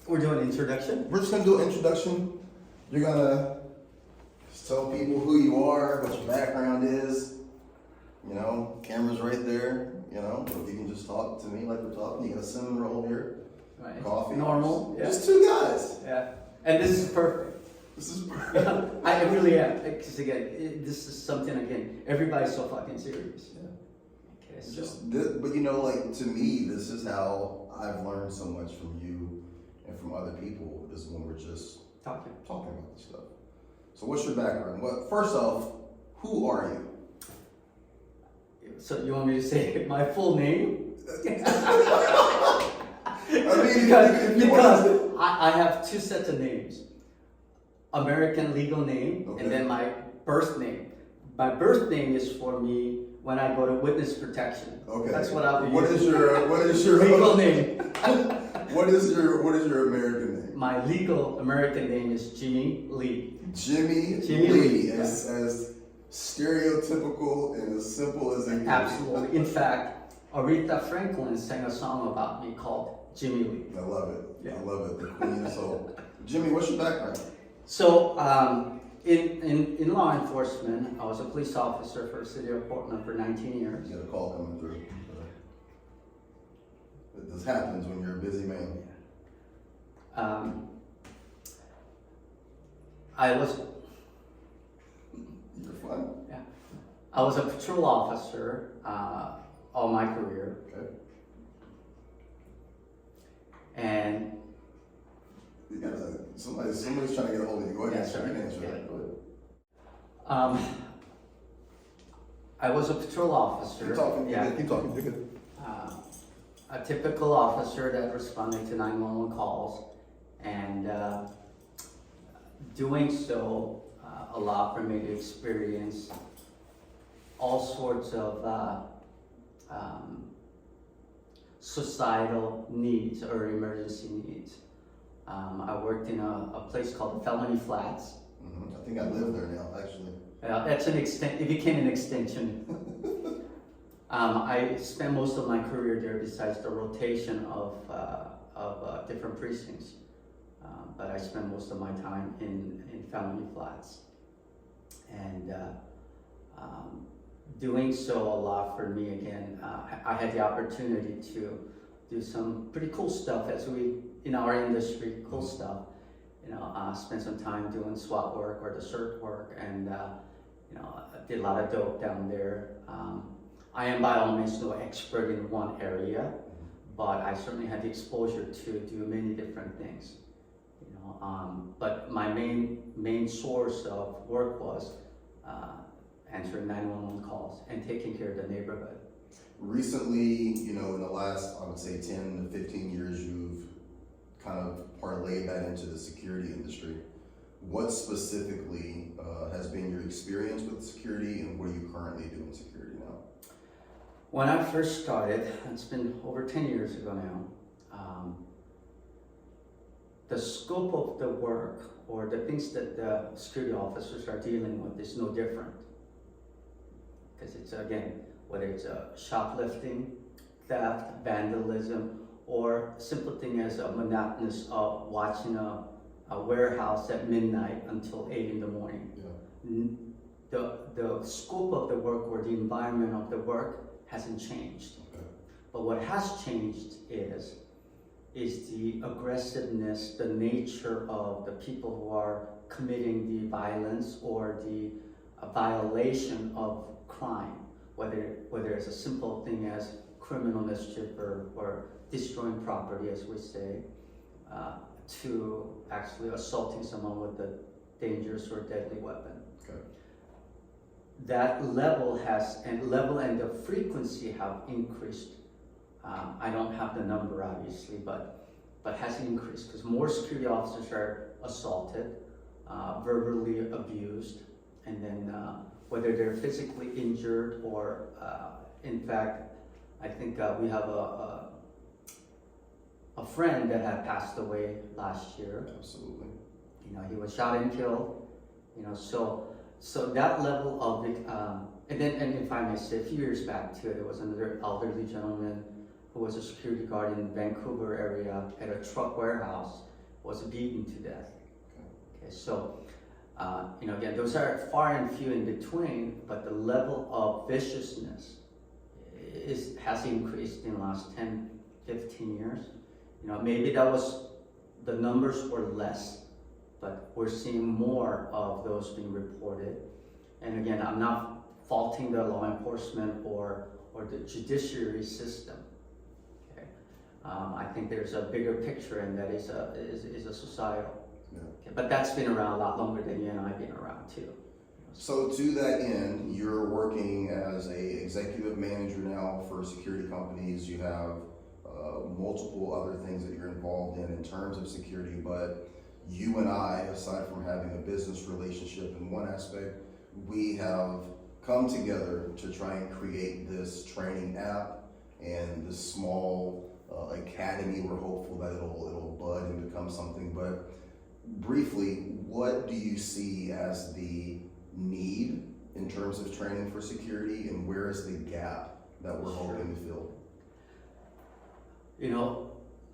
We're doing an introduction. We're just gonna do an introduction. You're gonna just tell people who you are, what your background is. You know, camera's right there. You know, if you can just talk to me like we're talking. You got a cinnamon roll here, Right. coffee, Normal. Yeah. Just two guys. Yeah. And this is perfect. This is perfect. Yeah, I really am. Because again, this is something, again, everybody's so fucking serious. Yeah. Okay, so. Just this, but you know, like to me, this is how I've learned so much from you and from other people is when we're just Talking. about this stuff. So, what's your background? What? First off, who are you? So you want me to say my full name? I mean, because I have two sets of names. American legal name, Okay. and then my birth name. My birth name is for me when I go to witness protection. Okay. That's what I'll be What using. is your legal name? What is your American name? My legal American name is Jimmy Lee. Jimmy Lee, Lee, yeah. as stereotypical and as simple as it can be. Absolutely. In fact, Aretha Franklin sang a song about me called Jimmy Lee. I love it. Yeah. I love it. The Queen of Soul. Jimmy, what's your background? So, in law enforcement, I was a police officer for the city of Portland for 19 years. You got a call coming through. This happens when you're a busy man. I was You're fun. I was a patrol officer all my career, Okay. and You gotta, somebody's trying to get a hold of you. Go ahead. Yeah, sorry. You can answer Yeah. that. Go ahead. I was a patrol officer. Keep talking. Yeah. Keep talking. You're good. A typical officer that responded to 911 calls, and doing so allowed for me to experience all sorts of societal needs or emergency needs. I worked in a place called the Felony Flats. Mm-hmm. I think I live there now, actually. That's an extent. It became an extension. I spent most of my career there, besides the rotation of different precincts. But I spent most of my time in Felony Flats, and doing so allowed for me again. I had the opportunity to do some pretty cool stuff as we in our industry, cool stuff. Spent some time doing SWAT work or the CERT work, and I did a lot of dope down there. I am by all means no expert in one area, but I certainly had the exposure to do many different things. But my main source of work was answering 911 calls and taking care of the neighborhood. Recently, in the last, I would say 10 to 15 years, you've kind of parlayed that into the security industry. What specifically has been your experience with security, and what are you currently doing in security now? When I first started, it's been over 10 years ago now, the scope of the work or the things that the security officers are dealing with is no different. Because it's, again, whether it's shoplifting, theft, vandalism, or simple thing as a monotonous of watching a warehouse at midnight until 8 in the morning. Yeah. The scope of the work or the environment of the work hasn't changed. Okay. But what has changed is the aggressiveness, the nature of the people who are committing the violence or the violation of crime, whether it's a simple thing as criminal mischief or destroying property, as we say, to actually assaulting someone with a dangerous or deadly weapon. Okay. That level and the frequency have increased. I don't have the number obviously, but has increased because more security officers are assaulted, verbally abused, and then whether they're physically injured or, in fact, I think we have a friend that had passed away last year. Absolutely. He was shot and killed. So that level of it, and if I may say, a few years back too, there was another elderly gentleman who was a security guard in the Vancouver area at a truck warehouse, was beaten to death. Okay, so again, those are far and few in between, but the level of viciousness has increased in the last 10, 15 years. Maybe the numbers were less, but we're seeing more of those being reported. And again, I'm not faulting the law enforcement or the judiciary system. Okay, I think there's a bigger picture, and that is a societal. Yeah. Okay, but that's been around a lot longer than you and I've been around too. So to that end, you're working as a executive manager now for security companies. You have multiple other things that you're involved in terms of security, but you and I, aside from having a business relationship in one aspect, we have come together to try and create this training app and this small academy. We're hopeful that it'll bud and become something, but briefly, what do you see as the need in terms of training for security, and where is the gap that we're hoping to fill?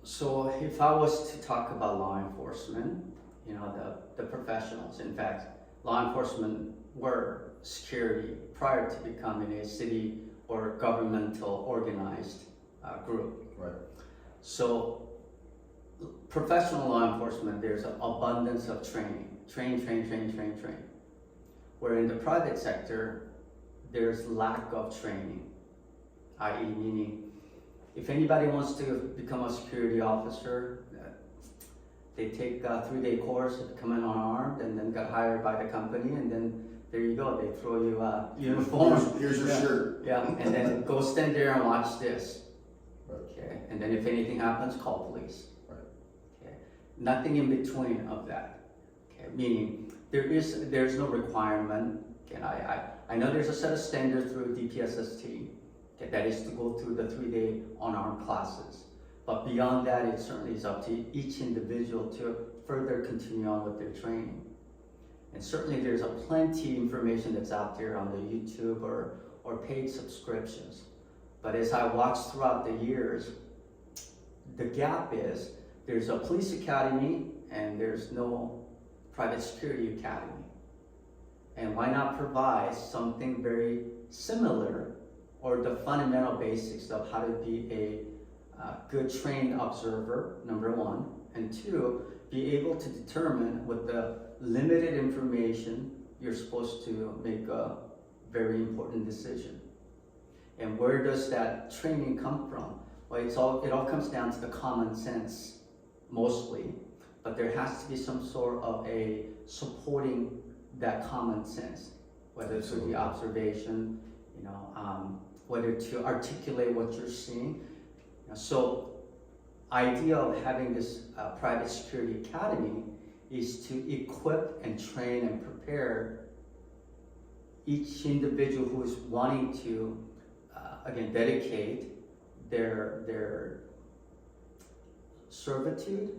So if I was to talk about law enforcement, the professionals, in fact, law enforcement were security prior to becoming a city or governmental organized group. Right. So professional law enforcement, there's an abundance of training. Train. Where in the private sector, there's lack of training, i.e. meaning if anybody wants to become a security officer, they take a 3-day course, come in unarmed, and then get hired by the company, and then there you go, they throw you a uniform. Here's your shirt. Yeah, and then go stand there and watch this. Right. Okay, and then if anything happens, call police. Right. Okay, nothing in between of that. Okay, meaning there's no requirement. Okay, I know there's a set of standards through DPSST. Okay, that is to go through the 3-day unarmed classes. But beyond that, it certainly is up to each individual to further continue on with their training. And certainly there's plenty of information that's out there on the YouTube or paid subscriptions. But as I watched throughout the years, the gap is there's a police academy and there's no private security academy. And why not provide something very similar, or the fundamental basics of how to be a good trained observer, number one, and two, be able to determine with the limited information you're supposed to make a very important decision. And where does that training come from? Well, it all comes down to the common sense mostly, but there has to be some sort of a supporting that common sense, whether it's through the observation, whether to articulate what you're seeing. So idea of having this private security academy is to equip and train and prepare each individual who is wanting to, again, dedicate their servitude.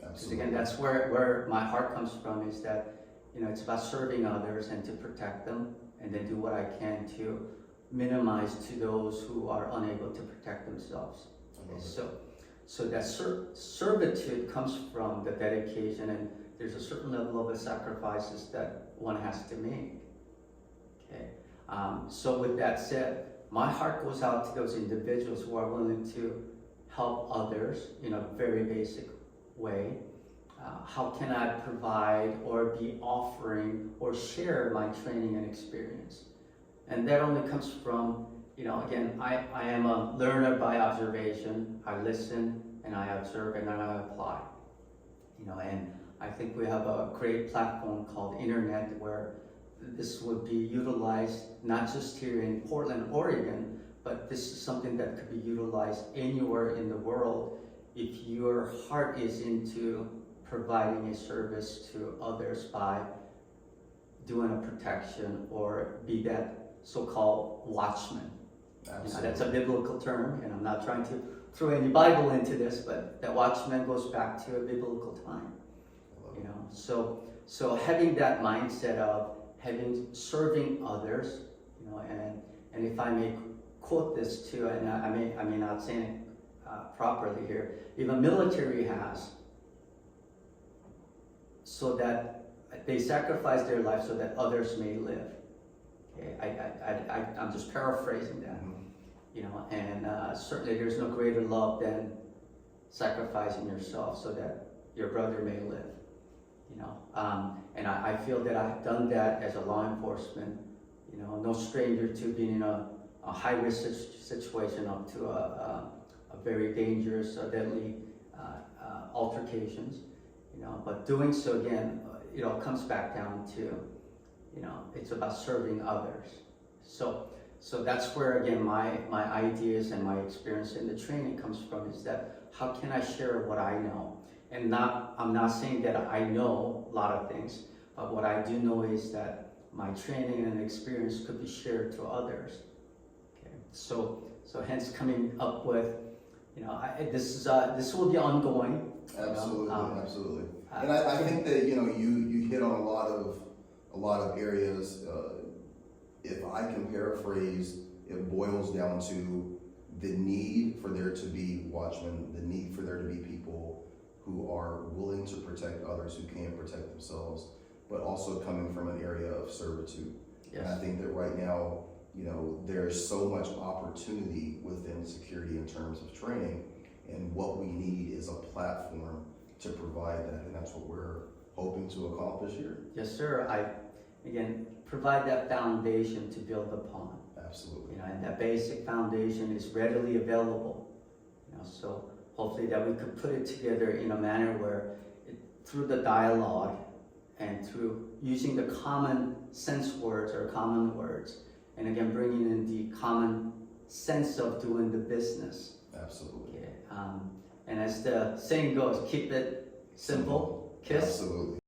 Because again, that's where my heart comes from, is that, it's about serving others and to protect them, and then do what I can to minimize to those who are unable to protect themselves. Okay, so that servitude comes from the dedication, and there's a certain level of sacrifices that one has to make. Okay, so with that said, my heart goes out to those individuals who are willing to help others in a very basic way. How can I provide or be offering or share my training and experience? And that only comes from, again, I am a learner by observation. I listen and I observe and then I apply. And I think we have a great platform called Internet where this would be utilized not just here in Portland, Oregon, but this is something that could be utilized anywhere in the world if your heart is into providing a service to others by doing a protection or be that so-called watchman. That's a biblical term, and I'm not trying to throw any Bible into this, but that watchman goes back to a biblical time. So having that mindset of serving others, and if I may quote this too, and I may not say it properly here, if a military has so that they sacrifice their life so that others may live. Okay, I'm just paraphrasing that, you know, and certainly there's no greater love than sacrificing yourself so that your brother may live, you know. And I feel that I've done that as a law enforcement, you know, no stranger to being in a high-risk situation up to a very dangerous, deadly altercations, you know. But doing so again, it all comes back down to, you know, it's about serving others. So that's where again my ideas and my experience in the training comes from, is that how can I share what I know? And I'm not saying that I know a lot of things, but what I do know is that my training and experience could be shared to others. Okay, so hence coming up with, you know, this will be ongoing. Absolutely, you know, absolutely. And I think that, you know, you hit on a lot of areas. If I can paraphrase, it boils down to the need for there to be watchmen, the need for there to be people who are willing to protect others who can't protect themselves, but also coming from an area of servitude. Yes. And I think that right now, you know, there's so much opportunity within security in terms of training, and what we need is a platform to provide that, and that's what we're hoping to accomplish here. Yes, sir. Again, provide that foundation to build upon. Absolutely. You know, and that basic foundation is readily available. You know, so hopefully that we could put it together in a manner where, through the dialogue and through using the common sense words or common words, and again bringing in the common sense of doing the business. Absolutely. Okay. And as the saying goes, keep it simple, kiss. Absolutely.